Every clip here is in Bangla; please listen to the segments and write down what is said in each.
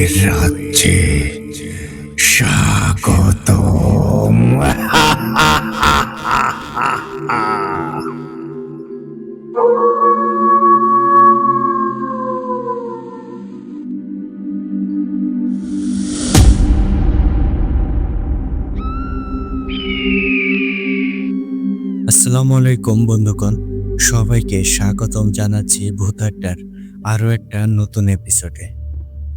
রাজ্যে স্বাগতম। আসসালামু আলাইকুম বন্ধুগণ, সবাইকে স্বাগতম জানাচ্ছি ভূতাড্ডার আরও একটা নতুন এপিসোডে।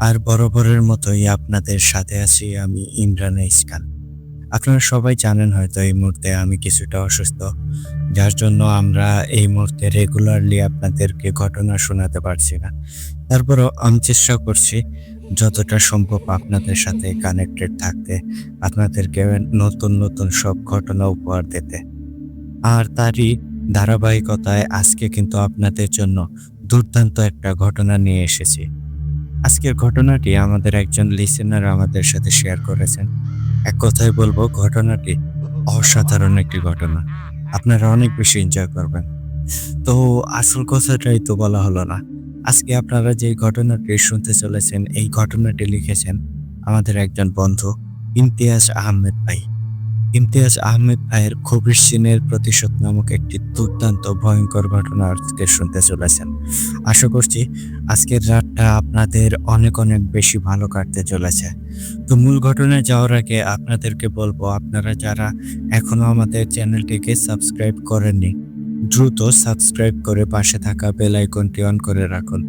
আর বরাবরের মতোই আপনাদের সাথে আছি আমি ইমরান ইসকান। আপনারা সবাই জানেন হয়তো এই মুহূর্তে আমি কিছুটা অসুস্থ, যার জন্য আমরা এই মুহূর্তে রেগুলারলি আপনাদেরকে ঘটনা শোনাতে পারছি না। তারপরও আমি চেষ্টা করছি যতটা সম্ভব আপনাদের সাথে কানেক্টেড থাকতে, আপনাদেরকে নতুন নতুন সব ঘটনা উপহার দিতে। আর তারই ধারাবাহিকতায় আজকে কিন্তু আপনাদের জন্য দুর্দান্ত একটা ঘটনা নিয়ে এসেছি। আজকের ঘটনাটি আমাদের একজন লিসেনার আমাদের সাথে শেয়ার করেছেন। এক কথায় বলবো, ঘটনাটি অসাধারণ একটি ঘটনা, আপনারা অনেক বেশি এনজয় করবেন। তো আসল কথাটাই তো বলা হলো না। আজকে আপনারা যে ঘটনাটি শুনতে চলেছেন, এই ঘটনাটি লিখেছেন আমাদের একজন বন্ধু ইমতিয়াজ আহমেদ ভাই। ইমতিয়াজ আহমেদ ভাইয়ের কবির সিনের প্রতিশোধ নামক একটি দুর্দান্ত ভয়ঙ্কর ঘটনা আজকে শুনতে চলেছেন। আশা করছি আজকের রাতটা আপনাদের অনেক অনেক বেশি ভালো কাটতে চলেছে। তো মূল ঘটনায় যাওয়ার আগে আপনাদেরকে বলবো, আপনারা যারা এখনো আমাদের চ্যানেলটিকে সাবস্ক্রাইব করেননি, দ্রুত সাবস্ক্রাইব করে পাশে থাকা বেল আইকনটি অন করে রাখুন।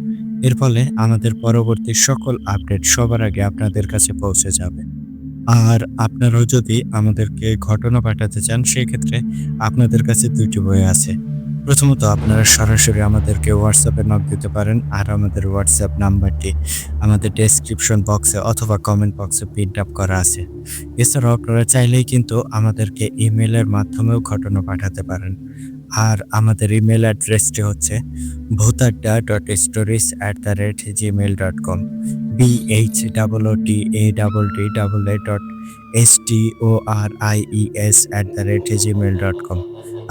এর ফলে আমাদের পরবর্তী সকল আপডেট সবার আগে আপনাদের কাছে পৌঁছে যাবে। আর আপনারাও যদি আমাদেরকে ঘটনা পাঠাতে চান, সেক্ষেত্রে আপনাদের কাছে দুইটি বই আছে। প্রথমত আপনারা সরাসরি আমাদেরকে হোয়াটসঅ্যাপে নক দিতে পারেন, আর আমাদের হোয়াটসঅ্যাপ নাম্বারটি আমাদের ডেসক্রিপশন বক্সে অথবা কমেন্ট বক্সে পিন আপ করা আছে। এছাড়াও আপনারা চাইলেই কিন্তু আমাদেরকে ইমেলের মাধ্যমেও ঘটনা পাঠাতে পারেন। আর আমাদের ইমেল অ্যাড্রেসটি হচ্ছে bhutadda.stories@gmail.com bhutadda.stories@gmail.com।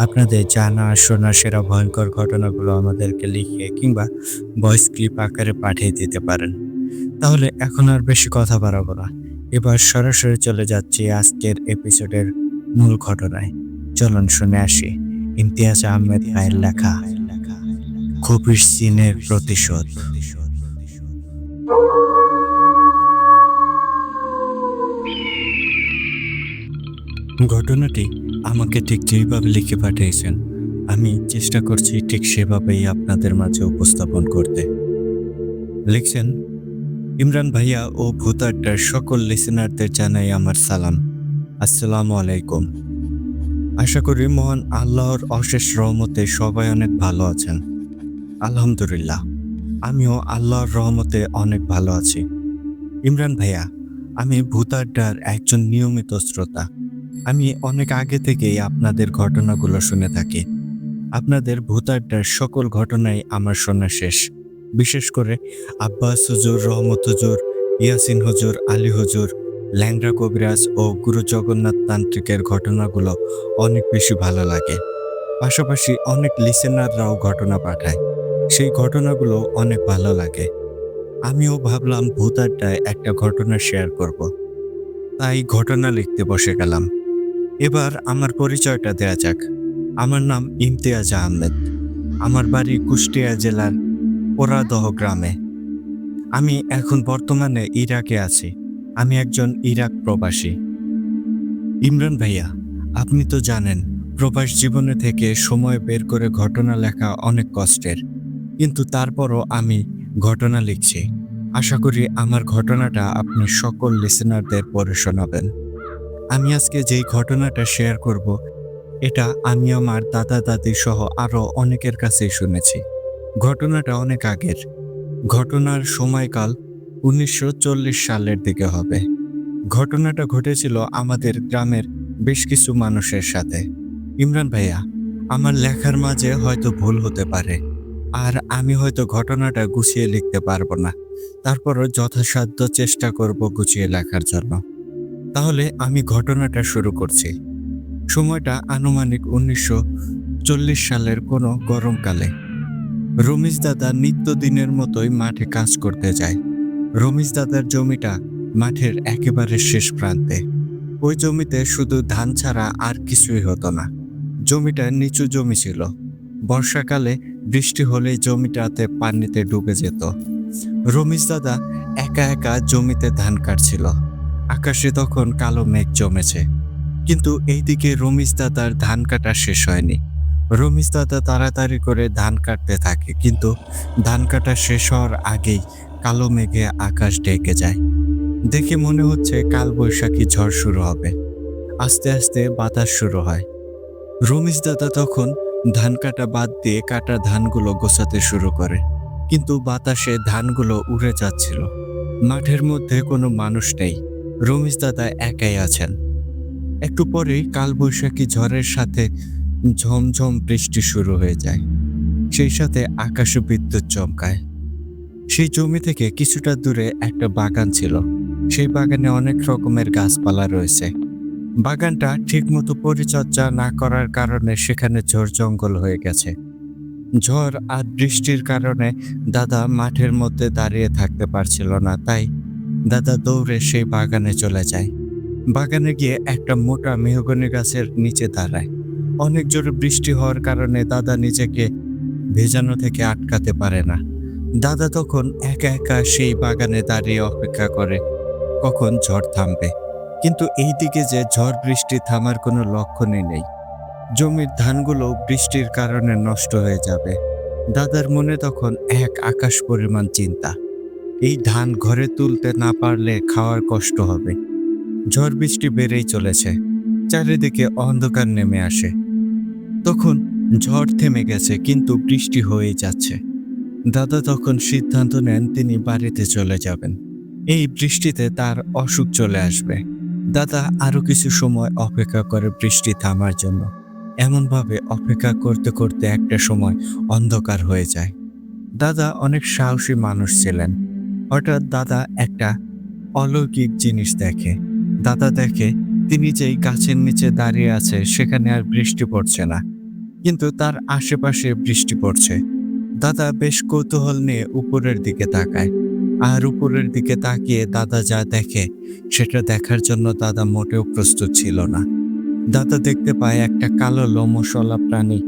আপনাদের জানা শোনা সেরা ভয়ঙ্কর ঘটনাগুলো আমাদেরকে লিখে কিংবা ভয়েস ক্লিপ আকারে পাঠিয়ে দিতে পারেন। তাহলে এখন আর বেশি কথা বাড়াবো না, এবার সরাসরি চলে যাচ্ছি আজকের এপিসোডের মূল ঘটনায়। চলুন শুনে আসি ইমতিয়াজ আহমেদ ভাইয়ের লেখা কবির সিনের প্রতিশোধ। ঘটনাটি আমাকে ঠিক যেইভাবে লিখে পাঠিয়েছেন, আমি চেষ্টা করছি ঠিক সেভাবেই আপনাদের মাঝে উপস্থাপন করতে। লিখছেন, ইমরান ভাইয়া ও ভূতাড্ডার সকল লিসেনারদের জানাই আমার সালাম। আসসালামু আলাইকুম। আশা করি মহান আল্লাহর অশেষ রহমতে সবাই অনেক ভালো আছেন। আলহামদুলিল্লাহ, আমিও আল্লাহর রহমতে অনেক ভালো আছি। ইমরান ভাইয়া, আমি ভূতাড্ডার একজন নিয়মিত শ্রোতা। আমি অনেক আগে থেকেই আপনাদের ঘটনাগুলো শুনে থাকি। আপনাদের ভূতাড্ডার সকল ঘটনাই আমার শোনা শেষ। বিশেষ করে আব্বাস হুজুর, রহমত হুজুর, ইয়াসিন হুজুর, আলী হুজুর, ল্যাংড়া কবিরাজ ও গুরু জগন্নাথ তান্ত্রিকের ঘটনাগুলো অনেক বেশি ভালো লাগে। পাশাপাশি অনেক লিসেনাররাও ঘটনা পাঠায়, সেই ঘটনাগুলো অনেক ভালো লাগে। আমিও ভাবলাম ভূতাড্ডায় একটা ঘটনা শেয়ার করব, তাই ঘটনা লিখতে বসে গেলাম। এবার আমার পরিচয়টা দেয়া যাক। আমার নাম ইমতিয়াজ আহমেদ। আমার বাড়ি কুষ্টিয়া জেলার পোড়াদহ গ্রামে। আমি এখন বর্তমানে ইরাকে আছি। আমি একজন ইরাক প্রবাসী। ইমরান ভাইয়া, আপনি তো জানেন প্রবাস জীবনে থেকে সময় বের করে ঘটনা লেখা অনেক কষ্টের, কিন্তু তারপরও আমি ঘটনা লিখছি। আশা করি আমার ঘটনাটা আপনি সকল লিসেনারদের পড়ে শোনাবেন। আমি আজকে যেই ঘটনাটা শেয়ার করব, এটা আমি আমার দাদা দাদি সহ আরও অনেকের কাছেই শুনেছি। ঘটনাটা অনেক আগের। ঘটনার সময়কাল 1940 সালের দিকে হবে। ঘটনাটা ঘটেছিল আমাদের গ্রামের বেশ কিছু মানুষের সাথে। ইমরান ভাইয়া, আমার লেখার মাঝে হয়তো ভুল হতে পারে, আর আমি হয়তো ঘটনাটা গুছিয়ে লিখতে পারবো না। তারপরও যথাসাধ্য চেষ্টা করব গুছিয়ে লেখার জন্য। তাহলে আমি ঘটনাটা শুরু করছি। সময়টা আনুমানিক 1940 সালের কোনো গরমকালে। রমিজ দাদা নিত্যদিনের মতোই মাঠে কাজ করতে যায়। রমিজ দাদার জমিটা মাঠের একেবারে শেষ প্রান্তে। ওই জমিতে শুধু ধান ছাড়া আর কিছুই হতো না। জমিটা নিচু জমি ছিল। বর্ষাকালে বৃষ্টি হলেই জমিটাতে পানিতে ডুবে যেত। রমিজ দাদা একা একা জমিতে ধান কাটছিল। আকাশে তখন কালো মেঘ জমেছে, কিন্তু এইদিকে রমিজ দাদার ধান কাটা শেষ হয়নি। রমিজ দাদা তাড়াতাড়ি করে ধান কাটতে থাকে, কিন্তু ধান কাটা শেষ হওয়ার আগেই কালো মেঘে আকাশ ঢেকে যায়। দেখে মনে হচ্ছে কাল বৈশাখী ঝড় শুরু হবে। আস্তে আস্তে বাতাস শুরু হয়। রমিজ দাদা তখন ধান কাটা বাদ দিয়ে কাটা ধানগুলো গোছাতে শুরু করে, কিন্তু বাতাসে ধানগুলো উড়ে যাচ্ছিল। মাঠের মধ্যে কোনো মানুষ নেই। রমিজ দাদা একাই আছেন। একটু পরেই কালবৈশাখী ঝড়ের সাথে ঝমঝম বৃষ্টি শুরু হয়ে যায়। সেই সাথে আকাশে বিদ্যুৎ চমকায়। সেই জমি থেকে কিছুটা দূরে একটা বাগান ছিল। সেই বাগানে অনেক রকমের গাছপালা রয়েছে। বাগানটা ঠিকমতো পরিচর্যা না করার কারণে সেখানে ঝড় জঙ্গল হয়ে গেছে। ঝড় আর বৃষ্টির কারণে দাদা মাঠের মধ্যে দাঁড়িয়ে থাকতে পারছিল না, তাই দাদা দৌড়ে সেই বাগানে চলে যায়। বাগানে গিয়ে একটা মোটা মেহগনি গাছের নিচে দাঁড়ায়। অনেক জোরে বৃষ্টি হওয়ার কারণে দাদা নিজেকে ভেজানো থেকে আটকাতে পারে না। দাদা তখন একা একা সেই বাগানে দাঁড়িয়ে অপেক্ষা করে কখন ঝড় থামবে। কিন্তু এইদিকে যে ঝড় বৃষ্টি থামার কোনো লক্ষণই নেই। জমির ধানগুলো বৃষ্টির কারণে নষ্ট হয়ে যাবে। দাদার মনে তখন এক আকাশ পরিমাণ চিন্তা। এই ধান ঘরে তুলতে না পারলে খাওয়ার কষ্ট হবে। ঝড় বৃষ্টি বেড়েই চলেছে। চারিদিকে অন্ধকার নেমে আসে। তখন ঝড় থেমে গেছে, কিন্তু বৃষ্টি হয়েই যাচ্ছে। দাদা তখন সিদ্ধান্ত নেন তিনি বাড়িতে চলে যাবেন। এই বৃষ্টিতে তার অসুখ চলে আসবে। দাদা আরো কিছু সময় অপেক্ষা করে বৃষ্টি থামার জন্য। এমনভাবে অপেক্ষা করতে করতে একটা সময় অন্ধকার হয়ে যায়। দাদা অনেক সাহসী মানুষ ছিলেন। হঠাৎ দাদা একটা অলৌকিক জিনিস দেখে। দাদা দেখে তিনি যেই গাছের নিচে দাঁড়িয়ে আছে সেখানে আর বৃষ্টি পড়ছে না, কিন্তু তার আশেপাশে বৃষ্টি পড়ছে। দাদা বেশ কৌতূহল নিয়ে উপরের দিকে তাকায়। আর উপরের দিকে তাকিয়ে দাদা যা দেখে সেটা দেখার জন্য দাদা মোটেও প্রস্তুত ছিল না। দাদা দেখতে পায় একটা কালো লোমশলা প্রাণী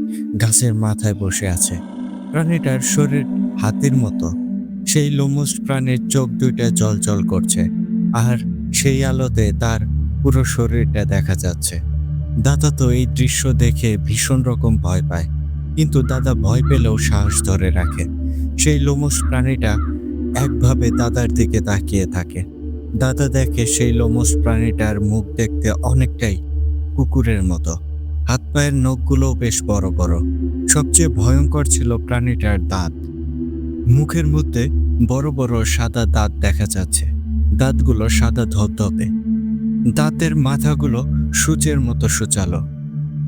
গাছের মাথায় বসে আছে। প্রাণীটার শরীর হাতির মতো। সেই লোমশ প্রাণীর চোখ দুইটা জ্বলজ্বল করছে, আর সেই আলোতে তার পুরো শরীরটা দেখা যাচ্ছে। দাদা তো এই দৃশ্য দেখে ভীষণ রকম ভয় পায়, কিন্তু দাদা ভয় পেলেও সাহস ধরে রাখে। সেই লোমশ প্রাণীটা একভাবে দাদার দিকে তাকিয়ে থাকে। দাদা দেখে সেই লোমশ প্রাণীটার মুখ দেখতে অনেকটাই কুকুরের মতো। হাত পায়ের নখগুলোও বেশ বড় বড়। সবচেয়ে ভয়ঙ্কর ছিল প্রাণীটার দাঁত। মুখের মধ্যে বড় বড় সাদা দাঁত দেখা যাচ্ছে। দাঁতগুলো সাদা ধবধবে। দাঁতের মাথাগুলো সূচের মতো সূচালো।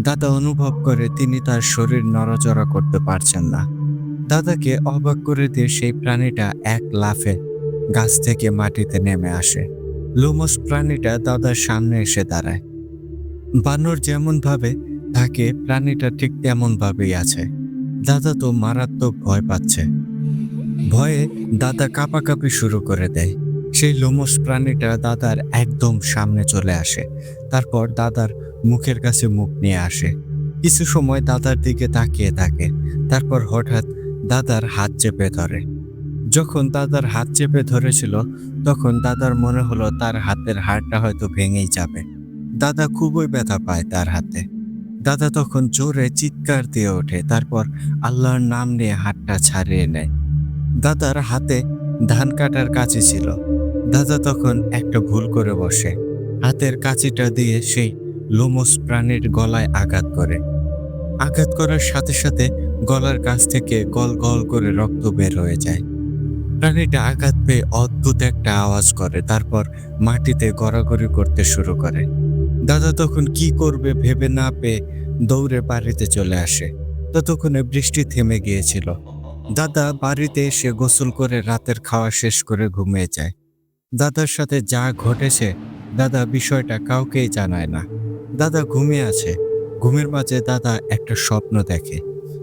দাদা অনুভব করে তিনি তার শরীর নড়াচড়া করতে পারছেন না। দাদাকে অবাক করে দিয়ে সেই প্রাণীটা এক লাফে গাছ থেকে মাটিতে নেমে আসে। লোমশ প্রাণীটা দাদার সামনে এসে দাঁড়ায়। বানর যেমন ভাবে থাকে প্রাণীটা ঠিক তেমন ভাবেই আছে। দাদা তো মারাত্মক ভয় পাচ্ছে। ভয়ে দাদা কাঁপাকাঁপি শুরু করে দেয়। সেই লোমশ প্রাণীটা দাদার একদম সামনে চলে আসে। তারপর দাদার মুখের কাছে মুখ নিয়ে আসে। কিছু সময় দাদার দিকে তাকিয়ে থাকে। তারপর হঠাৎ দাদার হাত চেপে ধরে। যখন দাদার হাত চেপে ধরেছিল তখন দাদার মনে হলো তার হাতের হাড়টা হয়তো ভেঙেই যাবে। দাদা খুবই ব্যথা পায় তার হাতে। দাদা তখন জোরে চিৎকার দিয়ে ওঠে। তারপর আল্লাহর নাম নিয়ে হাতটা ছাড়িয়ে নেয়। দাদার হাতে ধান কাটার কাঁচি ছিল। দাদা তখন একটা ভুল করে বসে। হাতের কাঁচিটা দিয়ে সেই লোমশ প্রাণীর গলায় আঘাত করে। আঘাত করার সাথে সাথে গলার কাছ থেকে গল গল করে রক্ত বের হয়ে যায়। প্রাণীটা আঘাত পেয়ে অদ্ভুত একটা আওয়াজ করে, তারপর মাটিতে গড়াগড়ি করতে শুরু করে। দাদা তখন কি করবে ভেবে না পেয়ে দৌড়ে বাড়িতে চলে আসে। ততক্ষণে বৃষ্টি থেমে গিয়েছিল। দাদা বাড়িতে এসে গোসল করে রাতের খাওয়া শেষ করে ঘুমিয়ে যায়। দাদার সাথে যা ঘটেছে দাদা বিষয়টা কাউকেই জানায় না। দাদা ঘুমিয়ে আছে। ঘুমের মাঝে দাদা একটা স্বপ্ন দেখে।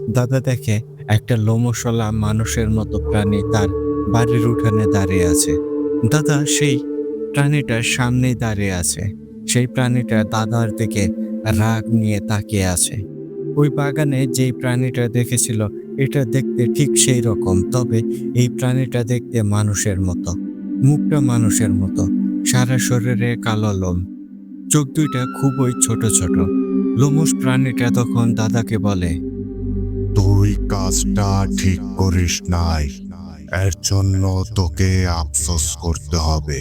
দাদা দেখে একটা লোমশলা মানুষের মতো প্রাণী তার বাড়ির উঠানে দাঁড়িয়ে আছে। দাদা সেই প্রাণীটার সামনেই দাঁড়িয়ে আছে। সেই প্রাণীটা দাদার দিকে রাগ নিয়ে তাকিয়ে আছে। ওই বাগানে যেই প্রাণীটা দেখেছিল এটা দেখতে ঠিক সেই রকম, তবে এই প্রাণীটা দেখতে মানুষের মতো, মুখটা মানুষের মতো, সারা শরীরে কালো লোম, চোখ দুইটা খুবই ছোট ছোট। লোমশ প্রাণীটা তখন দাদাকে বলে, তুই কাজটা ঠিক করিস নাই, এর জন্য তোকে আফসোস করতে হবে।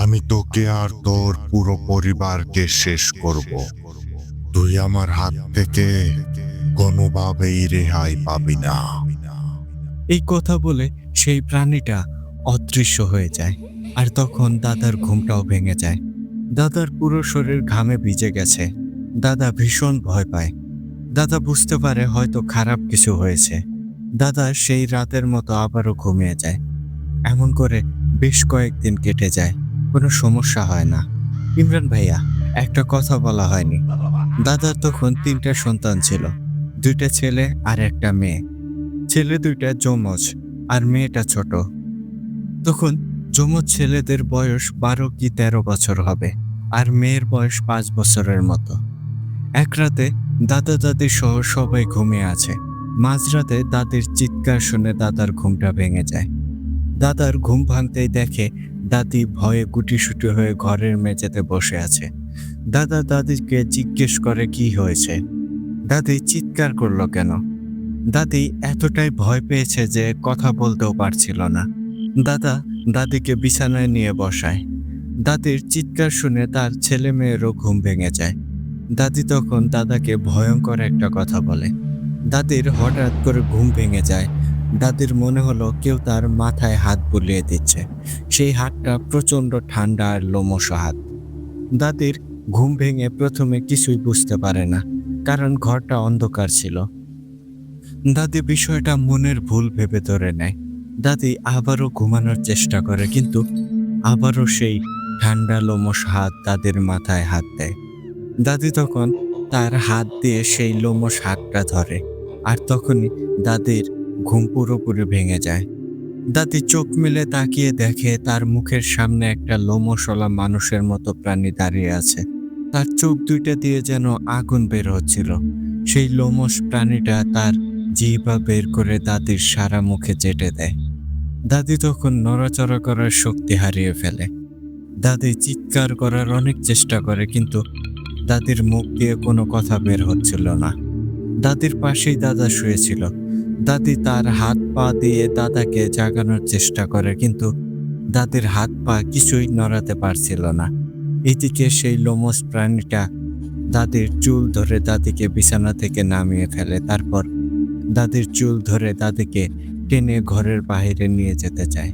আমি তোকে আর তোর পুরো পরিবারকে শেষ করব। তুই আমার হাত থেকে কোনোভাবেই রেহাই পাবি না। এই কথা বলে সেই প্রাণীটা অদৃশ্য হয়ে যায়। আর তখন দাদার ঘুমটাও ভেঙে যায়। দাদার পুরো শরীর ঘামে ভিজে গেছে। দাদা ভীষণ ভয় পায়। দাদা বুঝতে পারে হয়তো খারাপ কিছু হয়েছে। দাদা সেই রাতের মতো আবারও ঘুমিয়ে যায়। এমন করে বেশ কয়েকদিন কেটে যায়, কোনো সমস্যা হয় না। ইমরান ভাইয়া, একটা কথা বলা হয়নি। দাদার তখন 3টা সন্তান ছিল, 2টা ছেলে আর একটা মেয়ে। ছেলে 2টা যমজ আর মেয়েটা ছোট। তখন যমজ ছেলেদের বয়স 12 কি 13 বছর হবে, আর মেয়ের বয়স 5 বছরের মতো। এক রাতে দাদা দাদি সহ সবাই ঘুমিয়ে আছে। মাঝরাতে দাদির চিৎকার শুনে দাদার ঘুমটা ভেঙে যায়। দাদার ঘুম ভাঙতেই দেখে দাদি ভয়ে গুটিসুটি হয়ে ঘরের মেঝেতে বসে আছে। দাদা দাদিকে জিজ্ঞেস করে কি হয়েছে। দাদি চিৎকার করলো কেন। দাদি এতটাই ভয় পেয়েছে যে কথা বলতেও পারছিল না। দাদা দাদিকে বিছানায় নিয়ে বসায়। দাদির চিৎকার শুনে তার ছেলে মেয়েরও ঘুম ভেঙে যায়। দাদি তখন দাদাকে ভয়ঙ্কর একটা কথা বলে। দাদির হঠাৎ করে ঘুম ভেঙে যায়। দাদির মনে হলো কেউ তার মাথায় হাত বুলিয়ে দিচ্ছে। সেই হাতটা প্রচণ্ড ঠান্ডা আর লোমশ হাত। দাদির ঘুম ভেঙে প্রথমে কিছুই বুঝতে পারে না, কারণ ঘরটা অন্ধকার ছিল। দাদি বিষয়টা মনের ভুল ভেবে ধরে নেয়। দাদি আবারও ঘুমানোর চেষ্টা করে, কিন্তু আবারও সেই ঠান্ডা লোমশ হাত দাদির মাথায় হাত দেয়। দাদি তখন তার হাত দিয়ে সেই লোমশ হাতটা ধরে, আর তখনই দাদির ঘুম পুরোপুরি ভেঙে যায়। দাদি চোখ মেলে তাকিয়ে দেখে তার মুখের সামনে একটা লোমশওয়ালা মানুষের মতো প্রাণী দাঁড়িয়ে আছে। তার চোখ 2টা দিয়ে যেন আগুন বের হচ্ছিল। সেই লোমশ প্রাণীটা তার জিহ্বা বের করে দাদির সারা মুখে চেটে দেয়। দাদি তখন নড়াচড়া করার শক্তি হারিয়ে ফেলে। দাদি চিৎকার করার অনেক চেষ্টা করে, কিন্তু দাদির মুখ দিয়ে কোনো কথা বের হচ্ছিল না। দাদির পাশেই দাদা শুয়েছিল। দাদি তার হাত পা দিয়ে দাদাকে জাগানোর চেষ্টা করে, কিন্তু দাদির হাত পা কিছুই নড়াতে পারছিল না। এদিকে সেই লোমশ প্রাণীটা দাদির চুল ধরে দাদিকে বিছানা থেকে নামিয়ে ফেলে। তারপর দাদির চুল ধরে দাদিকে টেনে ঘরের বাইরে নিয়ে যেতে চায়।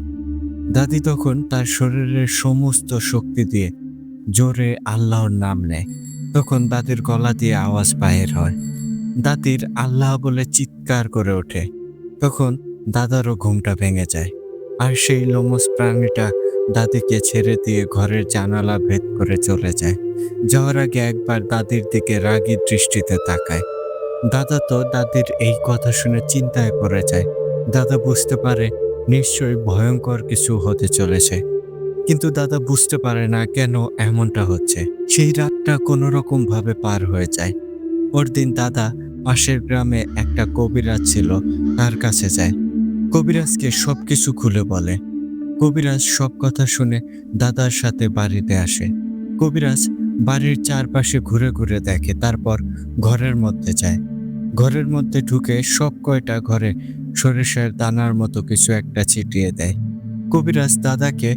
দাদি তখন তার শরীরের সমস্ত শক্তি দিয়ে জোরে আল্লাহর নাম নেয়। তখন দাদির গলা দিয়ে আওয়াজ বাহির হয়। দাদির আল্লাহ বলে চিৎকার করে ওঠে। তখন দাদারও ঘুমটা ভেঙে যায়, আর সেই লোমশ প্রাণীটা দাদিকে ছেড়ে দিয়ে ঘরের জানালা ভেদ করে চলে যায়। যাওয়ার আগে একবার দাদির দিকে রাগী দৃষ্টিতে তাকায়। দাদা তো দাদির এই কথা শুনে চিন্তায় পড়ে যায়। দাদা বুঝতে পারে নিশ্চয়ই ভয়ঙ্কর কিছু হতে চলেছে, কিন্তু দাদা বুঝতে পারে না কেন এমনটা হচ্ছে। সেই রাতটা কোনো রকম ভাবে পার হয়ে যায়। পরদিন দাদা পাশের গ্রামে একটা কবিরাজ ছিল, তার কাছে যায়। কবিরাজকে সবকিছু খুলে বলে। কবিরাজ সব কথা শুনে দাদার সাথে বাড়িতে আসে। কবিরাজ বাড়ির চারপাশে ঘুরে ঘুরে দেখে, তারপর ঘরের মধ্যে যায়। ঘরের মধ্যে ঢুকে সব কয়টা ঘরে সরিষার দানার মতো কিছু একটা ছিটিয়ে দেয়। কবিরাজ দাদাকে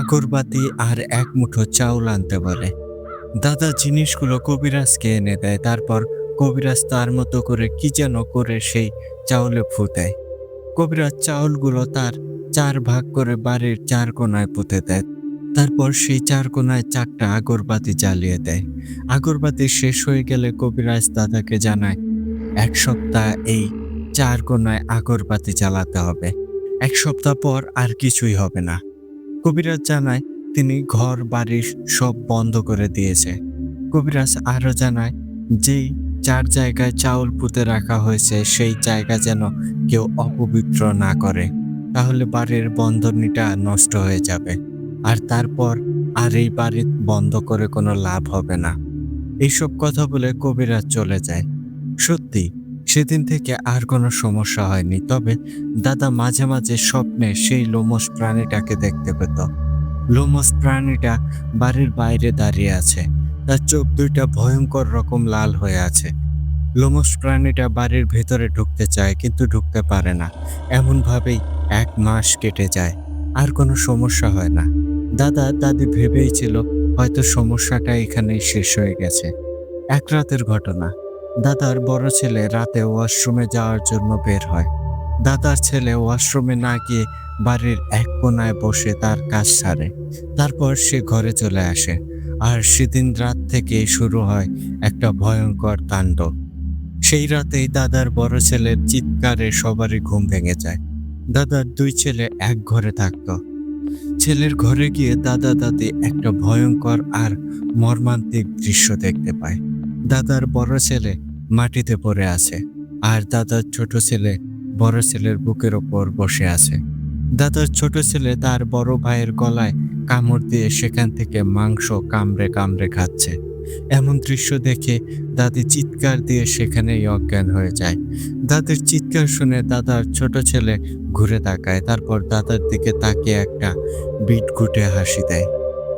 আগরবাতি আর 1 মুঠো চাউল আনতে বলে। দাদা জিনিসগুলো কবিরাজকে এনে দেয়। তারপর কবিরাজ তার মতো করে কি যেন করে সেই চাউলে ফু দেয়। কবিরাজ চাউলগুলো তার 4 ভাগ করে বাড়ির 4 কোণায় পুঁতে দেয়। তারপর সেই 4 কোণায় 4টা আগরবাতি জ্বালিয়ে দেয়। আগরবাতি শেষ হয়ে গেলে কবিরাজ দাদাকে জানায় 1 সপ্তাহ এই 4 কোণায় আগরবাতি জ্বালাতে হবে। 1 সপ্তাহ পর আর কিছুই হবে না। কবিরাজ জানায় তিনি ঘর বাড়ি সব বন্ধ করে দিয়েছে। কবিরাজ আরো জানায় যেই 4 জায়গায় চাউল পুঁতে রাখা হয়েছে সেই জায়গা যেন কেউ অপবিত্র না করে। তাহলে বাড়ির বন্ধনীটা নষ্ট হয়ে যাবে। আর তারপর আর এই বাড়ি বন্ধ করে কোনো লাভ হবে না। এইসব কথা বলে কবিরাজ চলে যায়। সত্যি সেদিন থেকে আর কোনো সমস্যা হয়নি। তবে দাদা মাঝে মাঝে স্বপ্নে সেই লোমশ প্রাণীটাকে দেখতে পেত। লোমশ প্রাণীটা বাড়ির বাইরে দাঁড়িয়ে আছে। তার চোখ দুইটা ভয়ঙ্কর রকম লাল হয়ে আছে। লোমশ প্রাণীটা বাড়ির ভেতরে ঢুকতে চায় কিন্তু ঢুকতে পারে না। এমনভাবেই 1 মাস কেটে যায়। আর কোনো সমস্যা হয় না। দাদা দাদি ভেবেই ছিল হয়তো সমস্যাটা এখানেই শেষ হয়ে গেছে। এক রাতের ঘটনা। দাদার বড় ছেলে রাতে ওয়াশরুমে যাওয়ার জন্য বের হয়। দাদার ছেলে ওয়াশরুমে না গিয়ে বাড়ির এক কোণায় বসে তার কাজ সারে। তারপর সে ঘরে চলে আসে। আর সেদিন রাত থেকে শুরু হয় একটা ভয়ঙ্কর তাণ্ডব। সেই রাতেই দাদার বড় ছেলের চিৎকারে সবারই ঘুম ভেঙে যায়। দাদার 2 ছেলে এক ঘরে থাকতো। ছেলের ঘরে গিয়ে দাদা দাদি একটা ভয়ঙ্কর আর মর্মান্তিক দৃশ্য দেখতে পায়। দাদার বড় ছেলে মাটিতে পড়ে আছে আর দাদার ছোট ছেলে বড় ছেলের বুকের ওপর বসে আছে। দাদার ছোট ছেলে তার বড় ভাইয়ের গলায় কামড় দিয়ে সেখান থেকে মাংস কামড়ে কামড়ে খাচ্ছে। এমন দৃশ্য দেখে দাদি চিৎকার দিয়ে সেখানেই অজ্ঞান হয়ে যায়। দাদির চিৎকার শুনে দাদার ছোট ছেলে ঘুরে তাকায়, তারপর দাদার দিকে তাকিয়ে একটা বিটঘুটে হাসি দেয়।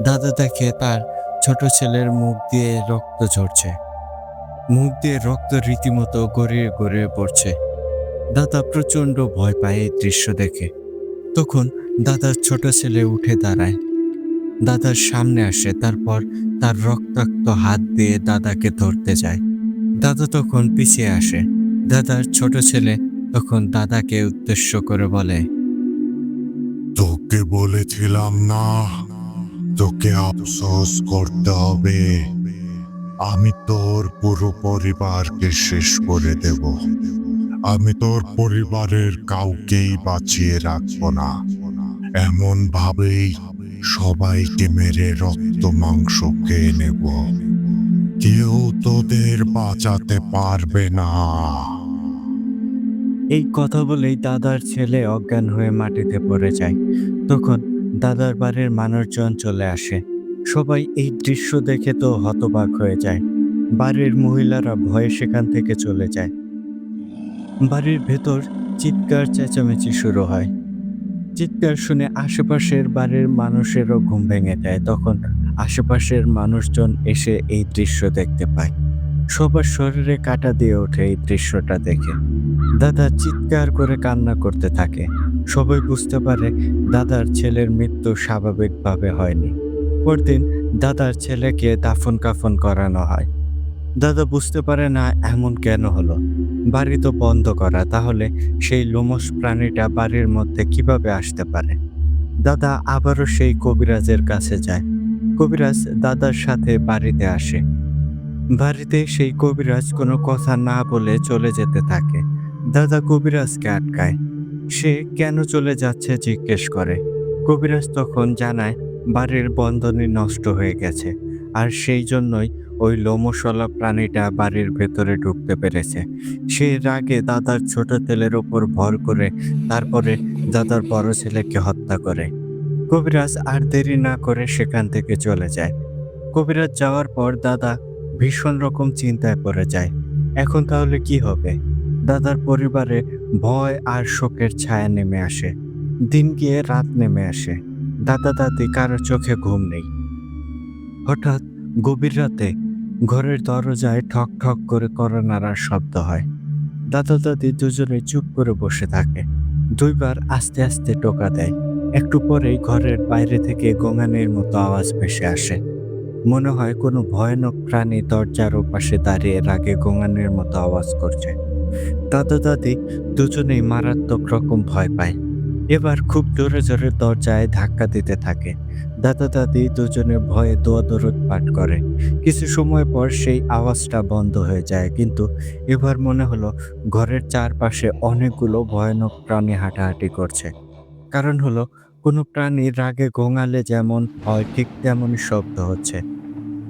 দাদা দেখে তার ছোট ছেলের মুখ দিয়ে রক্ত ঝরছে। মুখ দিয়ে রক্ত রীতিমতো গড়িয়ে গড়িয়ে পড়ছে। দাদা প্রচন্ড ভয় পায় এই দৃশ্য দেখে। তখন দাদার ছোট ছেলে উঠে দাঁড়ায়, দাদার সামনে আসে, তারপর তার রক্তাক্ত হাত দিয়ে দাদাকে ধরতে যায়। দাদা তখন পিছিয়ে আসে। দাদার ছোট ছেলে তখন দাদাকে উদ্দেশ্য করে বলে, তোকে বলেছিলাম না, তোকে আফসোস করতে হবে। আমি তোর পুরো পরিবারকে শেষ করে দেব। আমি তোর পরিবারের কাউকেই বাঁচিয়ে রাখবো না। এমন ভাবেই সবাইকে মেরে রক্ত মাংস খেয়ে নেব। কেউ তোদের বাঁচাতে পারবে না। এই কথা বলেই দাদার ছেলে অজ্ঞান হয়ে মাটিতে পড়ে যায়। তখন দাদার বাড়ির মানুষজন চলে আসে। সবাই এই দৃশ্য দেখে তো হতবাক হয়ে যায়। বাড়ির মহিলারা ভয়ে সেখান থেকে চলে যায়। বাড়ির ভেতর চিৎকার চেঁচামেচি শুরু হয়। চিৎকার শুনে আশেপাশের বাড়ির মানুষেরও ঘুম ভেঙে যায়। তখন আশেপাশের মানুষজন এসে এই দৃশ্য দেখতে পায়। সবার শরীরে কাঁটা দিয়ে ওঠে এই দৃশ্যটা দেখে। দাদা চিৎকার করে কান্না করতে থাকে। সবাই বুঝতে পারে দাদার ছেলের মৃত্যু স্বাভাবিকভাবে হয়নি। পরদিন দাদার ছেলেকে দাফন কাফন করানো হয়। দাদা বুঝতে পারে না এমন কেন হলো। বাড়ি তো বন্ধ করা, তাহলে সেই লোমশ প্রাণীটা বাড়ির মধ্যে কিভাবে আসতে পারে। দাদা আবারও সেই কবিরাজের কাছে যায়। কবিরাজ দাদার সাথে বাড়িতে আসে। বাড়িতে সেই কবিরাজ কোনো কথা না বলে চলে যেতে থাকে। দাদা কবিরাজকে আটকায়। সে কেন চলে যাচ্ছে জিজ্ঞেস করে। কবিরাজ তখন জানায় বাড়ির বন্ধনী নষ্ট হয়ে গেছে, আর সেই জন্যই ওই লোমশওয়ালা প্রাণীটা বাড়ির ভেতরে ঢুকতে পেরেছে। সে রাগে দাদার ছোট ছেলের ওপর ভর করে তারপরে দাদার বড় ছেলেকে হত্যা করে। কবিরাজ আর দেরি না করে সেখান থেকে চলে যায়। কবিরাজ যাওয়ার পর দাদা ভীষণ রকম চিন্তায় পড়ে যায়। এখন তাহলে কি হবে? দাদার পরিবারে ভয় আর শোকের ছায়া নেমে আসে। দিন গিয়ে রাত নেমে আসে। দাদা দাদি কারো চোখে ঘুম নেই। হঠাৎ গভীর রাতে ঘরের দরজায় ঠক ঠক করে কড়া নাড়ার শব্দ হয়। দাদা দাদি দুজনে চুপ করে বসে থাকে। 2 বার আস্তে আস্তে টোকা দেয়। একটু পরেই ঘরের বাইরে থেকে গোঙানির মতো আওয়াজ ভেসে আসে। মনে হয় কোনো ভয়ানক প্রাণী দরজার ওপাশে দাঁড়িয়ে রাগে গোঙানির মতো আওয়াজ করছে। দাদা দাদি দুজনেই মারাত্মক রকম ভয় পায়। এবার খুব জোরে জোরে দরজায় ধাক্কা দিতে থাকে। দাদা দাদি দুজনে ভয়ে দোয়া দরুদ পাঠ করে। কিছু সময় পর সেই আওয়াজটা বন্ধ হয়ে যায়, কিন্তু এবার মনে হলো ঘরের চারপাশে অনেকগুলো ভয়ানক প্রাণী হাঁটাহাঁটি করছে। কারণ হলো কোনো প্রাণী রাগে গোঙালে যেমন হয় ঠিক তেমনই শব্দ হচ্ছে।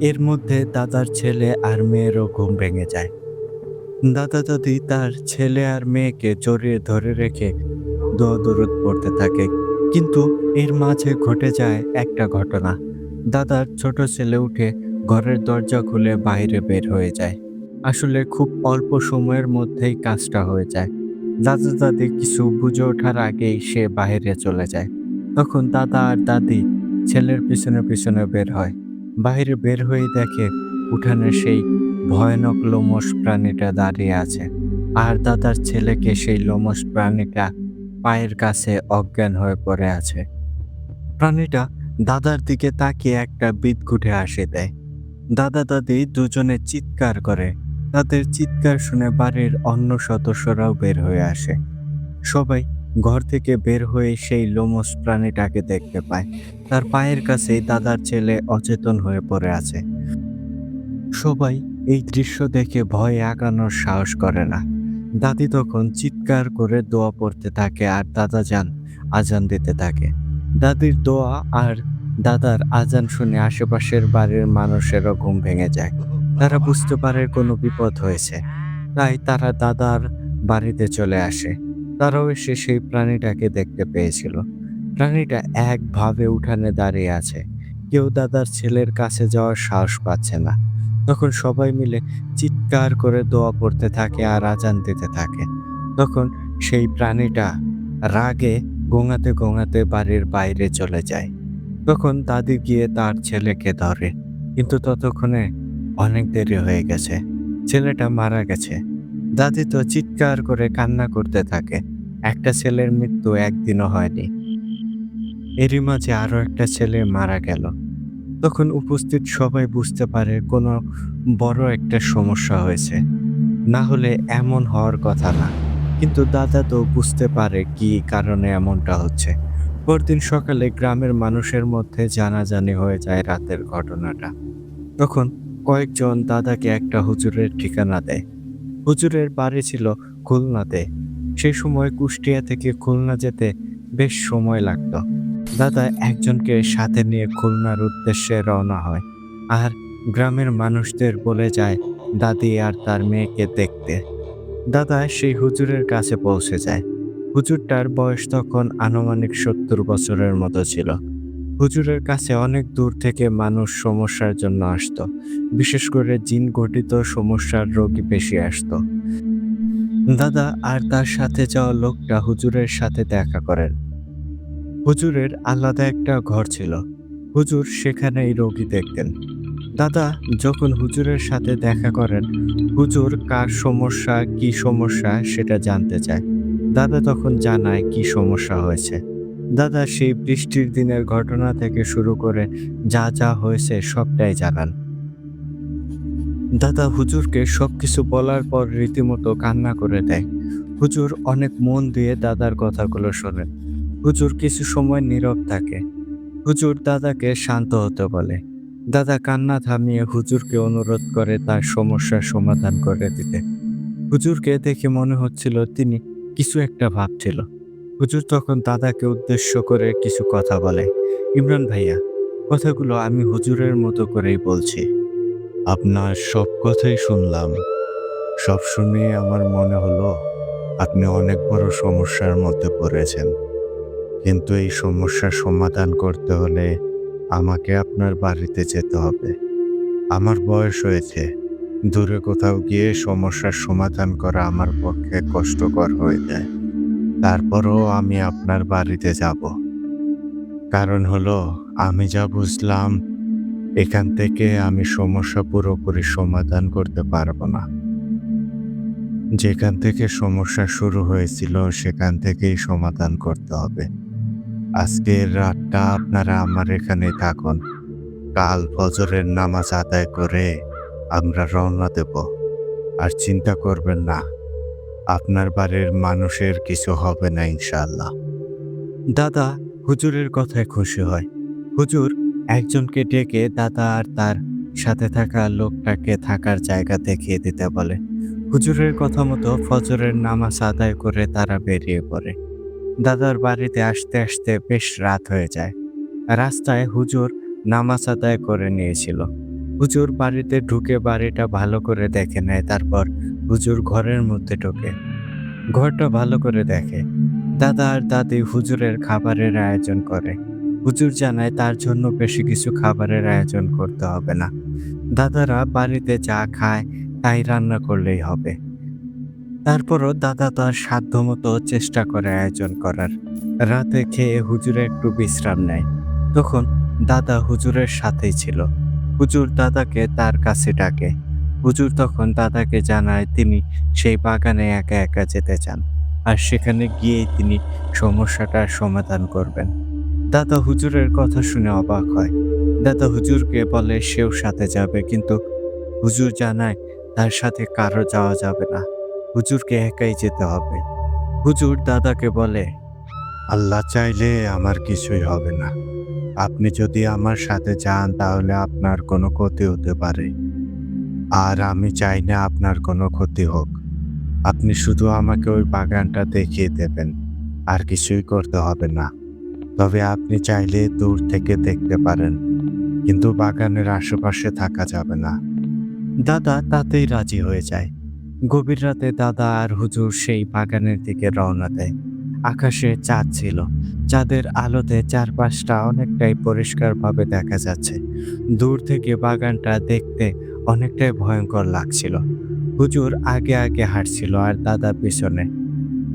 এর মধ্যে দাদার ছেলে আর মেয়েরও ঘুম ভেঙে যায়। দাদা দাদি তার ছেলে আর মেয়েকে জড়িয়ে ধরে রেখে দোয়া দরুদ পড়তে থাকে। কিন্তু এর মাঝে ঘটে যায় একটা ঘটনা। দাদার ছোট ছেলে উঠে ঘরের দরজা খুলে বাইরে বের হয়ে যায়। আসলে খুব অল্প সময়ের মধ্যেই কাজটা হয়ে যায়। দাদা দাদি কিছু বুঝে ওঠার আগেই সে বাইরে চলে যায়। তখন দাদা আর দাদি ছেলের পিছনে পিছনে বের হয়। বাইরে বের হয়েই দেখে উঠানে সেই ভয়ানক লোমশ প্রাণীটা দাঁড়িয়ে আছে। আর দাদার ছেলেকে সেই লোমশ প্রাণীটা পায়ের কাছে অজ্ঞান হয়ে পড়ে আছে। প্রাণীটা দাদার দিকে তাকিয়ে একটা বিদঘুটে হাসি দেয়। দাদা দাদি দুজনে চিৎকার করে। তাদের চিৎকার শুনে বাড়ির অন্য সদস্যরাও বের হয়ে আসে। সবাই ঘর থেকে বের হয়ে সেই লোমশ প্রাণীটাকে দেখতে পায়। তার পায়ের কাছেই দাদার ছেলে অচেতন হয়ে পড়ে আছে। সবাই এই দৃশ্য দেখে ভয়ে আগানোর সাহস করে না। দাদি তখন চিৎকার করে দোয়া পড়তে থাকে আর দাদা যান আজান দিতে থাকে। দাদির দোয়া আর দাদার আজান শুনে আশেপাশের বাড়ির মানুষেরও ঘুম ভেঙে যায়। তারা বুঝতে পারে কোনো বিপদ হয়েছে। তাই তারা দাদার বাড়িতে চলে আসে। তারাও এসে সেই প্রাণীটাকে দেখতে পেয়েছিল। প্রাণীটা একভাবে উঠানে দাঁড়িয়ে আছে। কেউ দাদার ছেলের কাছে যাওয়ার সাহস পাচ্ছে না। তখন সবাই মিলে চিৎকার করে দোয়া পড়তে থাকে আর আজান দিতে থাকে। তখন সেই প্রাণীটা রাগে গোঙাতে গোঙাতে বাড়ির বাইরে চলে যায়। তখন দাদি গিয়ে তার ছেলেকে ধরে, কিন্তু ততক্ষণে অনেক দেরি হয়ে গেছে। ছেলেটা মারা গেছে। দাদি তো চিৎকার করে কান্না করতে থাকে। একটা ছেলের মৃত্যু একদিনও হয়নি, এরই মাঝে আরো একটা ছেলে মারা গেল। তখন উপস্থিত সবাই বুঝতে পারে কোনো বড় একটা সমস্যা হয়েছে, না হলে এমন হওয়ার কথা না। কিন্তু দাদা তো বুঝতে পারে কি কারণে এমনটা হচ্ছে। পরদিন সকালে গ্রামের মানুষের মধ্যে জানাজানি হয়ে যায় রাতের ঘটনাটা। তখন কয়েকজন দাদাকে একটা হুজুরের ঠিকানা দেয়। হুজুরের বাড়ি ছিল খুলনাতে। সেই সময় কুষ্টিয়া থেকে খুলনা যেতে বেশ সময় লাগতো। দাদা একজনকে সাথে নিয়ে খুলনার উদ্দেশ্যে রওনা হয় আর গ্রামের মানুষদের বলে যায় দাদি আর তার মেয়েকে দেখতে। দাদা সেই হুজুরের কাছে পৌঁছে যায়। হুজুরটার বয়স তখন আনুমানিক ৭০ বছরের মতো ছিল। হুজুরের কাছে অনেক দূর থেকে মানুষ সমস্যার জন্য আসতো। বিশেষ করে জিন ঘটিত সমস্যার রোগী বেশি আসতো। দাদা আর তার সাথে যাওয়া লোকটা হুজুরের সাথে দেখা করেন। হুজুরের আলাদা একটা ঘর ছিল। হুজুর সেখানেই রোগী দেখতেন। দাদা যখন হুজুরের সাথে দেখা করেন, হুজুর কার সমস্যা কি সমস্যা সেটা জানতে চায়। দাদা তখন জানায় কি সমস্যা হয়েছে। দাদা সেই বৃষ্টির দিনের ঘটনা থেকে শুরু করে যা যা হয়েছে সবটাই জানান। দাদা হুজুরকে সবকিছু বলার পর রীতিমতো কান্না করে দেয়। হুজুর অনেক মন দিয়ে দাদার কথাগুলো শোনেন। হুজুর কিছু সময় নীরব থাকে। হুজুর দাদাকে শান্ত হতে বলে। দাদা কান্না থামিয়ে হুজুরকে অনুরোধ করে তার সমস্যার সমাধান করে দিতে। হুজুরকে দেখে মনে হচ্ছিল তিনি কিছু একটা ভাবছিল। হুজুর তখন দাদাকে উদ্দেশ্য করে কিছু কথা বলে। ইমরান ভাইয়া, কথাগুলো আমি হুজুরের মতো করেই বলছি। আপনার সব কথাই শুনলাম। সব শুনে আমার মনে হলো আপনি অনেক বড় সমস্যার মধ্যে পড়েছেন। কিন্তু এই সমস্যার সমাধান করতে হলে আমাকে আপনার বাড়িতে যেতে হবে। আমার বয়স হয়েছে। দূরে কোথাও গিয়ে সমস্যার সমাধান করা আমার পক্ষে কষ্টকর হয়ে যায়। তারপরও আমি আপনার বাড়িতে যাব। কারণ হলো, আমি যা বুঝলাম এখান থেকে আমি সমস্যা পুরোপুরি সমাধান করতে পারবো না। যেখান থেকে সমস্যা শুরু হয়েছিল সেখান থেকেই সমাধান করতে হবে। আজকের রাতটা আপনারা আমার এখানে থাকুন। কাল ফজরের নামাজ আদায় করে আমরা রওনা দেব। আর চিন্তা করবেন না, আপনার বাড়ির মানুষের কিছু হবে না ইনশাআল্লাহ। দাদা হুজুরের কথায় খুশি হয়। হুজুর একজনকে ডেকে দাদা আর তার সাথে থাকা লোকটাকে থাকার জায়গা দেখিয়ে দিতে বলে। হুজুরের কথা মতো ফজরের নামাজ আদায় করে তারা বেরিয়ে পড়ে। দাদার বাড়িতে আসতে আসতে বেশ রাত হয়ে যায়। রাস্তায় হুজুর নামাজ আদায় করে নিয়েছিল। হুজুর বাড়িতে ঢুকে বাড়িটা ভালো করে দেখে নেয়। তারপর হুজুর ঘরের মধ্যে ঢোকে। ঘরটা ভালো করে দেখে। দাদা আর দাদি হুজুরের খাবারের আয়োজন করে। হুজুর জানায় তার জন্য বেশি কিছু খাবারের আয়োজন করতে হবে না। দাদারা বাড়িতে যা খায় তাই রান্না করলেই হবে। তারপরও দাদা তার সাধ্যমতো চেষ্টা করে আয়োজন করার। রাতে খেয়ে হুজুরে একটু বিশ্রাম নেয়। তখন দাদা হুজুরের সাথেই ছিল। হুজুর দাদাকে তার কাছে ডাকে। হুজুর তখন দাদাকে জানায় তিনি সেই বাগানে একা একা যেতে চান, আর সেখানে গিয়েই তিনি সমস্যাটার সমাধান করবেন। দাদা হুজুরের কথা শুনে অবাক হয়। দাদা হুজুরকে বলে সেও সাথে যাবে, কিন্তু হুজুর জানায় তার সাথে কারো যাওয়া যাবে না। হুজুরকে একাই যেতে হবে। হুজুর দাদাকে বলে, আল্লাহ চাইলে আমার কিছুই হবে না। আপনি যদি আমার সাথে যান তাহলে আপনার কোনো ক্ষতি হতে পারে। আর আমি চাই না আপনার কোনো ক্ষতি হোক। আপনি শুধু আমাকে ওই বাগানটা দেখিয়ে দেবেন, আর কিছুই করতে হবে না। তবে আপনি চাইলে দূর থেকে দেখতে পারেন, কিন্তু বাগানের আশেপাশে থাকা যাবে না। দাদা তাতেই রাজি হয়ে যায়। গভীর রাতে দাদা আর হুজুর সেই বাগানের দিকে রওনা দেয়। আকাশে চাঁদ ছিল। চাঁদের আলোতে চারপাশটা অনেকটাই পরিষ্কারভাবে দেখা যাচ্ছে। দূর থেকে বাগানটা দেখতে অনেকটাই ভয়ঙ্কর লাগছিল। হুজুর আগে আগে হাঁটছিল আর দাদা পিছনে।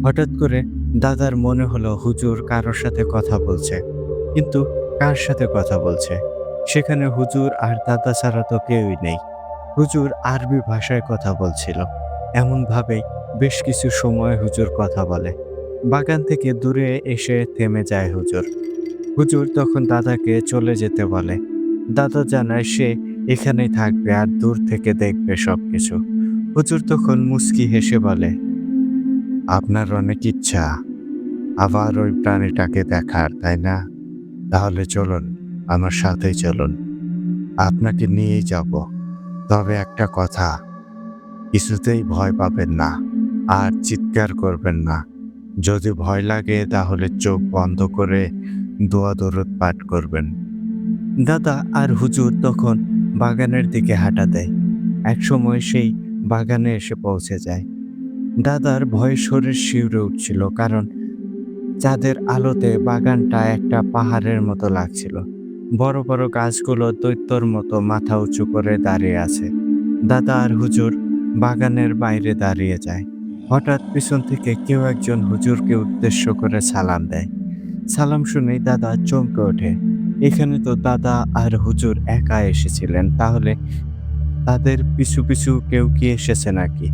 হঠাৎ করে দাদার মনে হলো হুজুর কারোর সাথে কথা বলছে, কিন্তু কার সাথে কথা বলছে? সেখানে হুজুর আর দাদা ছাড়া তো কেউই নেই। হুজুর আরবি ভাষায় কথা বলছিল। এমনভাবেই বেশ কিছু সময় হুজুর কথা বলে। বাগান থেকে দূরে এসে থেমে যায় হুজুর। হুজুর তখন দাদাকে চলে যেতে বলে। দাদা জানায় সে এখানেই থাকবে আর দূর থেকে দেখবে সবকিছু। হুজুর তখন মুচকি হেসে বলে, আপনার অনেক ইচ্ছা আবার ওই প্রাণীটাকে দেখার, তাই না? তাহলে চলুন, আমার সাথেই চলুন। আপনাকে নিয়েই যাব। তবে একটা কথা, কিছুতেই ভয় পাবেন না আর চিৎকার করবেন না। যদি ভয় লাগে তাহলে চোখ বন্ধ করে দোয়া দরুদ পাঠ করবেন। দাদা আর হুজুর তখন বাগানের দিকে হাঁটা দেয়। একসময় সেই বাগানে এসে পৌঁছে যায়। দাদার ভয়ে শরীর শিউরে উঠছিল, কারণ চাঁদের আলোতে বাগানটা একটা পাহাড়ের মতো লাগছিল। বড় বড় গাছগুলো দৈত্যর মতো মাথা উঁচু করে দাঁড়িয়ে আছে। দাদা আর হুজুর বাগানের বাইরে দাঁড়িয়ে যায়। হঠাৎ পিছন থেকে কেউ একজন হুজুরকে উদ্দেশ্য করে সালাম দেয়। সালাম শুনেই দাদা চমকে ওঠে। এখানে তো দাদা আর হুজুর একা এসেছিলেন, তাহলে তাদের পিছু পিছু কেউ কি এসেছে নাকি?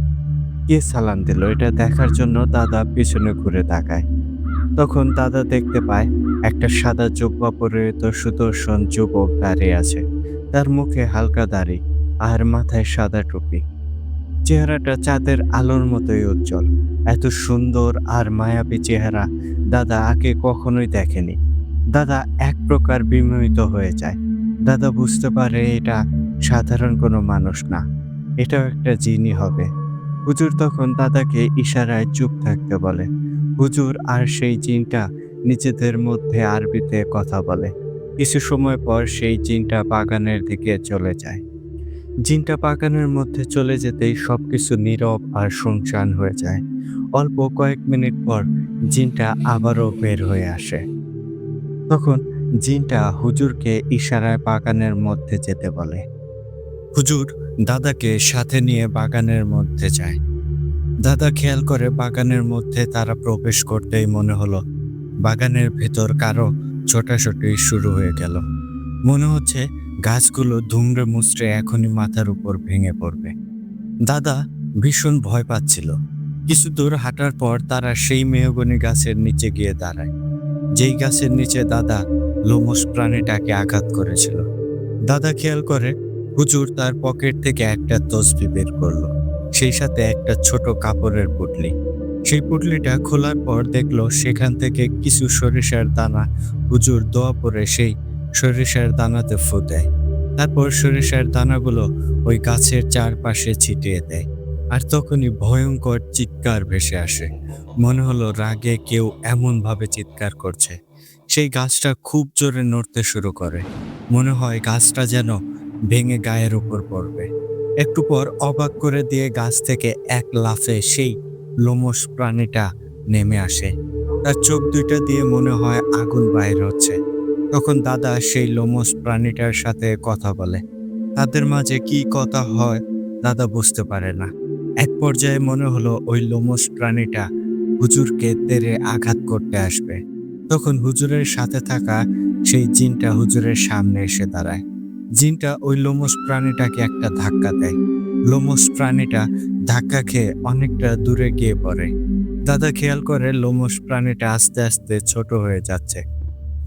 কে সালাম দিল এটা দেখার জন্য দাদা পিছনে ঘুরে তাকায়। তখন দাদা দেখতে পায় একটা সাদা জুব্বা পরিহিত সুদর্শন যুবক দাঁড়িয়ে আছে। তার মুখে হালকা দাড়ি আর মাথায় সাদা টুপি। চেহারাটা চাঁদের আলোর মতোই উজ্জ্বল। এত সুন্দর আর মায়াবী চেহারা দাদা আগে কখনোই দেখেনি। দাদা এক প্রকার বিমোহিত হয়ে যায়। দাদা বুঝতে পারে এটা সাধারণ কোনো মানুষ না, এটাও একটা জিনই হবে। হুজুর তখন দাদাকে ইশারায় চুপ থাকতে বলে। হুজুর আর সেই জিনটা নিজেদের মধ্যে আরবিতে কথা বলে। কিছু সময় পর সেই জিনটা বাগানের দিকে চলে যায়। জিনটা বাগানের মধ্যে চলে যেতেই সবকিছু নীরব আর শুনশান হয়ে যায়। অল্প কয়েক মিনিট পর জিনটা আবারও বের হয়ে আসে। তখন জিনটা হুজুরকে ইশারায় বাগানের মধ্যে যেতে বলে। হুজুর দাদাকে সাথে নিয়ে বাগানের মধ্যে যায়। দাদা খেয়াল করে বাগানের মধ্যে তারা প্রবেশ করতেই মনে হলো বাগানের ভেতর কারো ছোটাছুটি শুরু হয়ে গেল। মনে হচ্ছে গাছগুলো দুমড়ে মুচড়ে এখনই মাথার উপর ভেঙে পড়বে। দাদা ভীষণ ভয় পাচ্ছিল। কিছু দূর হাঁটার পর তারা সেই মেহগনি গাছের নিচে গিয়ে দাঁড়ায়, যেই গাছের নিচে দাদা লোমশ প্রাণীটাকে আঘাত করেছিল। দাদা খেয়াল করে হুজুর তার পকেট থেকে একটা তসবি বের করলো, সেই সাথে একটা ছোট কাপড়ের পুটলি। সেই পুটলিটা খোলার পর দেখলো সেখান থেকে কিছু সরিষার দানা হুজুর দোয়া পরে সেই সরিষার দানাতে ফু দেয়। তারপর সরিষার দানাগুলো ওই গাছের চারপাশে ছিটিয়ে দেয়। আর তখনই ভয়ঙ্কর চিৎকার ভেসে আসে। মনে হলো রাগে কেউ এমনভাবে চিৎকার করছে। সেই গাছটা খুব জোরে নড়তে শুরু করে। মনে হয় গাছটা যেন ভেঙে গায়ের উপর পড়বে। একটু পর অবাক করে দিয়ে গাছ থেকে এক লাফে সেই লোমশ প্রাণীটা নেমে আসে। তার চোখ দুইটা দিয়ে মনে হয় আগুন বাইর হচ্ছে। তখন দাদা সেই লোমশ প্রাণীটার সাথে কথা বলে। তাদের মাঝে কি কথা হয় দাদা বুঝতে পারে না। এক পর্যায়ে মনে হলো ওই লোমশ প্রাণীটা হুজুরকে তেড়ে আঘাত করতে আসবে। তখন হুজুরের সাথে থাকা সেই জিনটা হুজুরের সামনে এসে দাঁড়ায়। জিনটা ওই লোমশ প্রাণীটাকে একটা ধাক্কা দেয়। লোমশ প্রাণীটা ধাক্কা খেয়ে অনেকটা দূরে গিয়ে পড়ে। দাদা খেয়াল করে লোমশ প্রাণীটা আস্তে আস্তে ছোট হয়ে যাচ্ছে।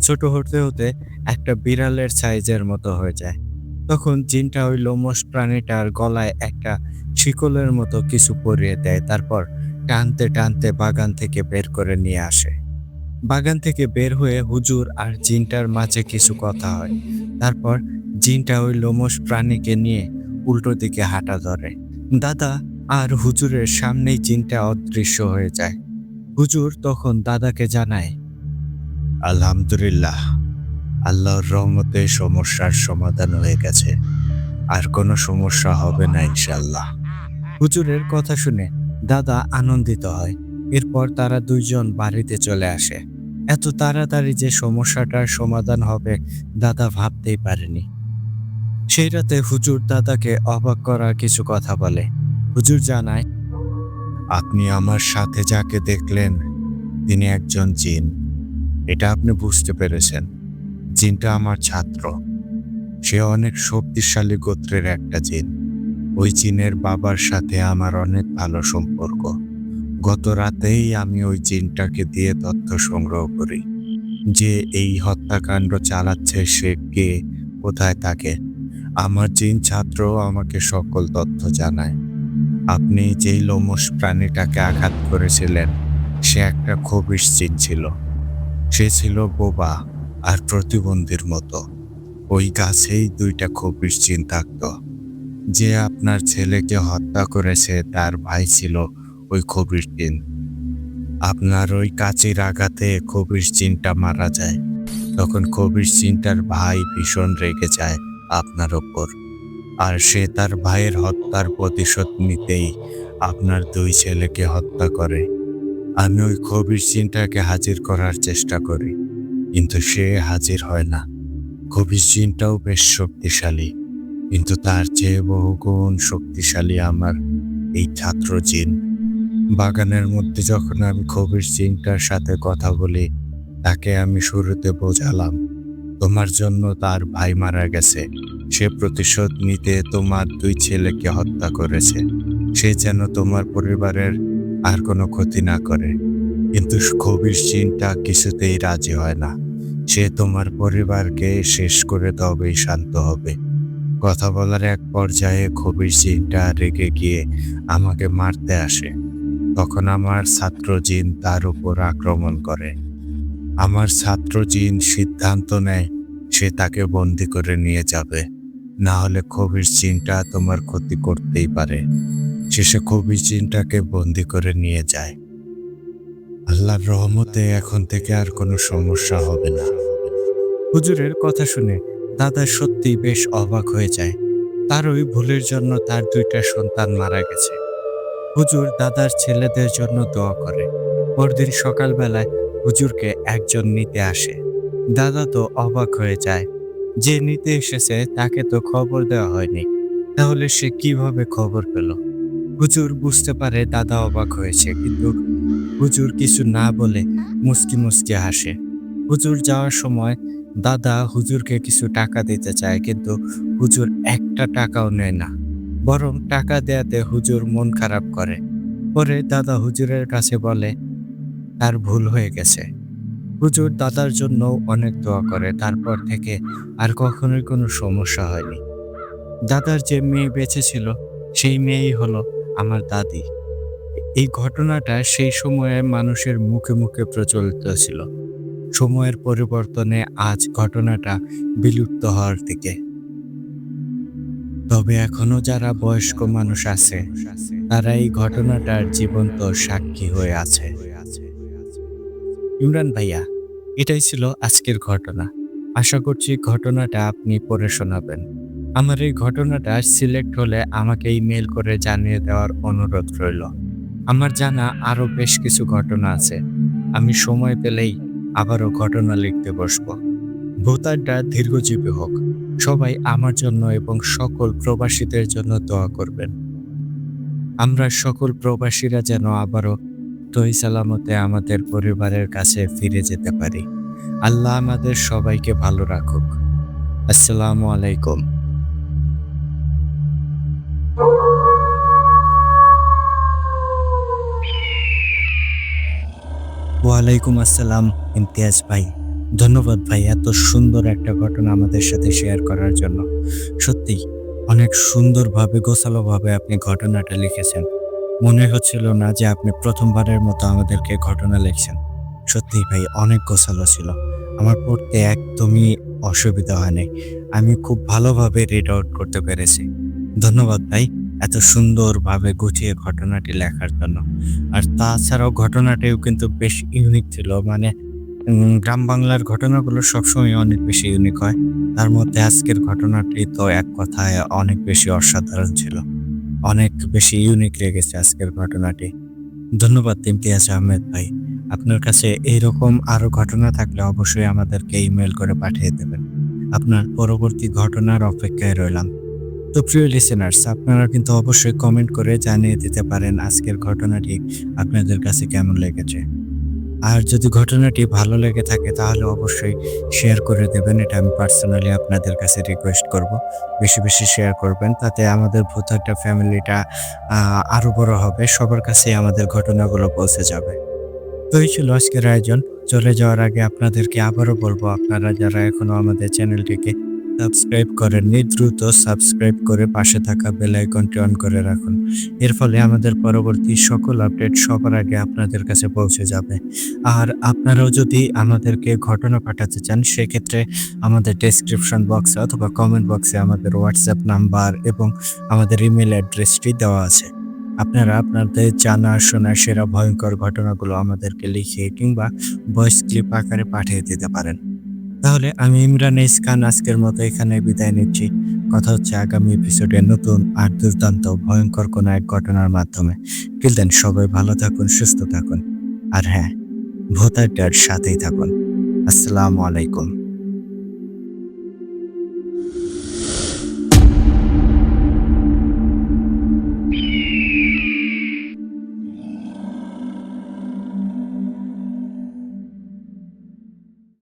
ছোট হতে হতে একটা বিড়ালের সাইজের মতো হয়ে যায়। তখন জিনটা ওই লোমশ প্রাণীটার গলায় একটা শিকলের মতো কিছু পরিয়ে দেয়। তারপর টানতে টানতে বাগান থেকে বের করে নিয়ে আসে। বাগান থেকে বের হয়ে হুজুর আর জিনটার মাঝে কিছু কথা হয়। তারপর জিনটা ওই লোমশ প্রাণীকে নিয়ে উল্টো দিকে হাঁটা ধরে। দাদা আর হুজুরের সামনেই জিনটা অদৃশ্য হয়ে যায়। হুজুর তখন দাদাকে জানায়, আলহামদুলিল্লাহ, আল্লাহর রহমতে সমস্যার সমাধান হয়ে গেছে। আর কোনো সমস্যা হবে না ইনশাল্লাহ। হুজুরের কথা শুনে দাদা আনন্দিত হয়। এরপর তারা দুইজন বাড়িতে চলে আসে। এত তাড়াতাড়ি যে সমস্যাটার সমাধান হবে দাদা ভাবতেই পারেনি। সেই রাতে হুজুর দাদাকে অবাক করা কিছু কথা বলে। হুজুর জানায়, আপনি আমার সাথে যাকে দেখলেন তিনি একজন জিন। এটা আপনি বুঝতে পেরেছেন। জিনটা আমার ছাত্র। সে অনেক শক্তিশালী গোত্রের একটা জিন। ওই জিনের বাবার সাথে আমার অনেক ভালো সম্পর্ক। গত রাতেই আমি ওই জিনটাকে দিয়ে তথ্য সংগ্রহ করি যে এই হত্যাকাণ্ড চালাচ্ছে সে কে, কোথায় থাকে। আমার জিন ছাত্র আমাকে সকল তথ্য জানায়। আপনি যেই লোমশ প্রাণীটাকে আঘাত করেছিলেন সে একটা খবিশ জিন ছিল। সে ছিল বোবা আর প্রতিবন্ধীর মতো। ওই গাছেই দুইটা খবিশ জিন থাকত। যে আপনার ছেলেকে হত্যা করেছে তার ভাই ছিল ওই খবিশ জিন। আপনার ওই কাঁচির আঘাতে খবিশ জিনটা মারা যায়। তখন খবিশ জিনটার ভাই ভীষণ রেগে যায় আপনার ওপর। আর সে তার ভাইয়ের হত্যার প্রতিশোধ নিতেই আপনার দুই ছেলেকে হত্যা করে। আমি ওই খবিশ জিনটাকে হাজির করার চেষ্টা করি, কিন্তু সে হাজির হয় না। খবিশ জিনটাও বেশ শক্তিশালী, কিন্তু তার চেয়ে বহুগুণ শক্তিশালী আমার এই ছাত্র জিন। বাগানের মধ্যে যখন আমি খবিশ জিনটার সাথে কথা বলি, তাকে আমি শুরুতে বোঝালাম তোমার জন্য তার ভাই মারা গেছে। সে প্রতিশোধ নিতে তোমার দুই ছেলেকে হত্যা করেছে। সে যেন তোমার পরিবারের আর কোনো ক্ষতি না করে। কিন্তু খবিশ জিনটা কিছুতেই রাজি হয় না। সে তোমার পরিবারকে শেষ করে তবেই শান্ত হবে। কথা বলার এক পর্যায়ে খবিশ জিনটা রেগে গিয়ে আমাকে মারতে আসে। তখন আমার ছাত্র জিন তার উপর আক্রমণ করে। আমার ছাত্র জিন সিদ্ধান্ত নেয় সে তাকে বন্দি করে নিয়ে যাবে, না হলে খবিশ জিনটা তোমার ক্ষতি করতেই পারে। শেষে খবিশ জিনটাকে বন্দি করে নিয়ে যায়। আল্লাহর রহমতে এখন থেকে আর কোনো সমস্যা হবে না। হুজুরের কথা শুনে দাদা সত্যি বেশ অবাক হয়ে যায়। তার ওই ভুলের জন্য তার দুইটা সন্তান মারা গেছে। হুজুর দাদার ছেলেদের জন্য দোয়া করে। পরদিন সকালবেলায় হুজুরকে একজন নিতে আসে। দাদা তো অবাক হয়ে যায়। যে নিতে এসেছে তাকে তো খবর দেওয়া হয়নি, তাহলে সে কিভাবে খবর পেল? হুজুর বুঝতে পারে দাদা অবাক হয়েছে, কিন্তু হুজুর কিছু না বলে মুচকি মুচকি হাসে। হুজুর যাওয়ার সময় দাদা হুজুরকে কিছু টাকা দিতে চায়, কিন্তু হুজুর একটা টাকাও নেয় না। বরং টাকা দেয়াতে হুজুর মন খারাপ করে। পরে দাদা হুজুরের কাছে বলে তার ভুল হয়ে গেছে। হুজুর দাদার জন্য অনেক দোয়া করে। তারপর থেকে আর কখনোই কোনো সমস্যা হয়নি। দাদার যে মেয়ে বেঁচে ছিল সেই মেয়েই হলো আমার দাদি। এই ঘটনাটা সেই সময়ে মানুষের মুখে মুখে প্রচলিত ছিল। সময়ের পরিবর্তনে আজ ঘটনাটা বিলুপ্ত হওয়ার দিকে। তবে এখনো যারা বয়স্ক মানুষ আছে তারা এই ঘটনাটার জীবন্ত সাক্ষী হয়ে আছে। ইমরান ভাইয়া, এটাই ছিল আজকের ঘটনা। আশা করছি ঘটনাটা আপনি পড়ে শোনাবেন। আমার এই ঘটনাটা সিলেক্ট হলে আমাকে ইমেল করে জানিয়ে দেওয়ার অনুরোধ রইল। আমার জানা আরো বেশ কিছু ঘটনা আছে, আমি সময় পেলেই আবারও ঘটনা লিখতে বসবো। ভূতারটা দীর্ঘজীবী হোক। সবাই আমার জন্য এবং সকল প্রবাসীদের জন্য দোয়া করবেন। আমরা সকল প্রবাসীরা যেন আবারও সহি সালামতে আমাদের পরিবারের কাছে ফিরে যেতে পারি। আল্লাহ আমাদের সবাইকে ভালো রাখুক। আসসালামু আলাইকুম। ওয়ালাইকুম আসসালাম ইমতিয়াজ ভাই। ধন্যবাদ ভাই এত সুন্দর একটা ঘটনা আমাদের সাথে শেয়ার করার জন্য। সত্যি অনেক সুন্দরভাবে গোছালোভাবে আপনি ঘটনাটা লিখেছেন। মনে হচ্ছিল না যে আপনি প্রথমবারের মতো আমাদেরকে ঘটনা লিখছেন। সত্যিই ভাই অনেক গোছালো ছিল। আমার পড়তে একদমই অসুবিধা হয় নাই। আমি খুব ভালোভাবে রিড আউট করতে পেরেছি। ধন্যবাদ ভাই এত সুন্দরভাবে গুছিয়ে ঘটনাটি লেখার জন্য। আর তাছাড়াও ঘটনাটিও কিন্তু বেশ ইউনিক ছিল। মানে গ্রাম বাংলার ঘটনাগুলো সবসময় অনেক বেশি ইউনিক হয়। তার মধ্যে আজকের ঘটনাটি তো এক কথায় অনেক বেশি অসাধারণ ছিল। অনেক বেশি ইউনিক লেগেছে আজকের ঘটনাটি। ধন্যবাদ ইমতিয়াজ আহমেদ ভাই। আপনার কাছে এইরকম আরো ঘটনা থাকলে অবশ্যই আমাদেরকে ইমেইল করে পাঠিয়ে দেবেন। আপনার পরবর্তী ঘটনার অপেক্ষায় রইলাম। তো প্রিয় লিসেনার্স, আপনারা কিন্তু অবশ্যই কমেন্ট করে জানিয়ে দিতে পারেন আজকের ঘটনাটি আপনাদের কাছে কেমন লেগেছে। আর যদি ঘটনাটি ভালো লেগে থাকে তাহলে অবশ্যই শেয়ার করে দেবেন। এটা আমি পার্সোনালি আপনাদের কাছে রিকোয়েস্ট করব। বেশি বেশি শেয়ার করবেন, তাতে আমাদের ভূতারটা ফ্যামিলিটা আরো বড় হবে। সবার কাছেই আমাদের ঘটনাগুলো পৌঁছে যাবে। তো এই ছিল আজকের আয়োজন। চলে যাওয়ার আগে আপনাদেরকে আবারও বলবো, আপনারা যারা এখনো আমাদের চ্যানেলটিকে সাবস্ক্রাইব করেননি দ্রুত সাবস্ক্রাইব করে পাশে থাকা বেল আইকনটি অন করে রাখুন। এর ফলে আমাদের পরবর্তী সকল আপডেট সবার আগে আপনাদের কাছে পৌঁছে যাবে। আর আপনারাও যদি আমাদেরকে ঘটনা পাঠাতে চান সেক্ষেত্রে আমাদের ডেসক্রিপশন বক্সে অথবা কমেন্ট বক্সে আমাদের হোয়াটসঅ্যাপ নাম্বার এবং আমাদের ইমেল অ্যাড্রেসটি দেওয়া আছে। আপনারা আপনাদের জানা শোনা সেরা ভয়ঙ্কর ঘটনাগুলো আমাদেরকে লিখে কিংবা ভয়েস ক্লিপ আকারে পাঠিয়ে দিতে পারেন। তাহলে আমি ইমরান এইস খান আজকের মতো এখানে বিদায় নিচ্ছি। কথা হচ্ছে আগামী এপিসোডে নতুন আর দুর্দান্ত ভয়ঙ্কর কোনো এক ঘটনার মাধ্যমে। টিল দেন সবাই ভালো থাকুন, সুস্থ থাকুন। আর হ্যাঁ, ভূতারটার সাথেই থাকুন। আসসালামু আলাইকুম।